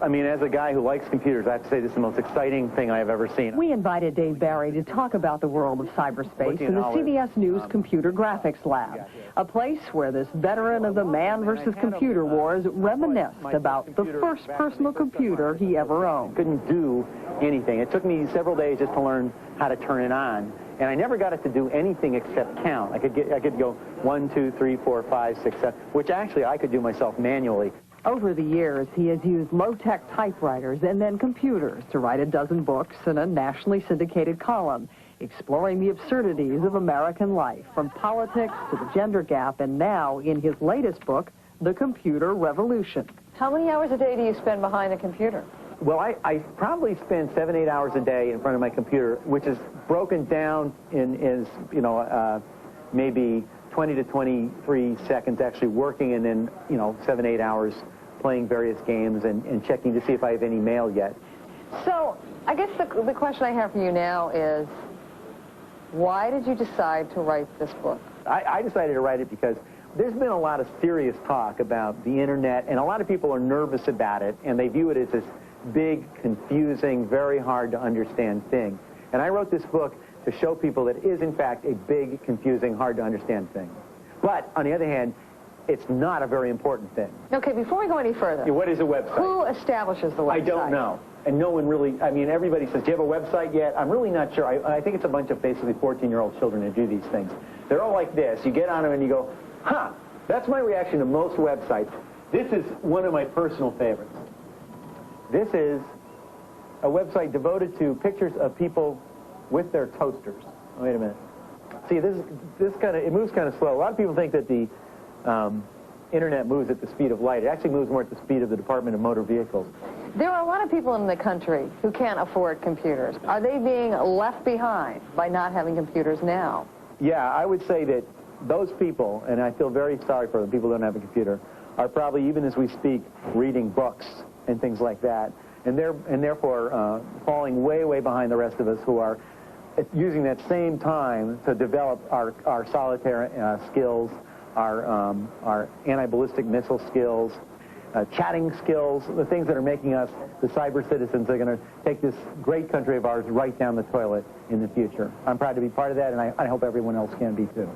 I mean, as a guy who likes computers, I have to say this is the most exciting thing I have ever seen. We invited Dave Barry to talk about the world of cyberspace in the CBS News Computer Graphics Lab, a place where this veteran of the man versus computer wars reminisced about the first personal computer he ever owned. Couldn't do anything. It took me several days just to learn how to turn it on, and I never got it to do anything except count. I could go 1, 2, 3, 4, 5, 6, 7, which actually I could do myself manually. Over the years, he has used low-tech typewriters and then computers to write a dozen books and a nationally syndicated column, exploring the absurdities of American life, from politics to the gender gap, and now, in his latest book, The Computer Revolution. How many hours a day do you spend behind a computer? Well, I probably spend 7, 8 hours a day in front of my computer, which is broken down in maybe 20 to 23 seconds actually working, and then, 7, 8 hours playing various games and checking to see if I have any mail yet. So, I guess the question I have for you now is, why did you decide to write this book? I decided to write it because there's been a lot of serious talk about the internet, and a lot of people are nervous about it, and they view it as this big, confusing, very hard to understand thing. And I wrote this book to show people that it is, in fact, a big, confusing, hard to understand thing. But, on the other hand, it's not a very important thing. Okay, before we go any further, Yeah, what is a website? Who establishes the website? I don't know. And no one really, I mean, everybody says, do you have a website yet? I'm really not sure. I think it's a bunch of basically 14-year-old children who do these things. They're all like this. You get on them and you go, huh, that's my reaction to most websites. This is one of my personal favorites. This is a website devoted to pictures of people with their toasters. Wait a minute. See, it moves kind of slow. A lot of people think that the internet moves at the speed of light. It actually moves more at the speed of the Department of Motor Vehicles. There are a lot of people in the country who can't afford computers. Are they being left behind by not having computers now? Yeah, I would say that those people, and I feel very sorry for them, people who don't have a computer, are probably, even as we speak, reading books and things like that, and therefore falling way, way behind the rest of us who are using that same time to develop our solitaire skills, our anti-ballistic missile skills, chatting skills, the things that are making us the cyber citizens that are going to take this great country of ours right down the toilet in the future. I'm proud to be part of that, and I hope everyone else can be too.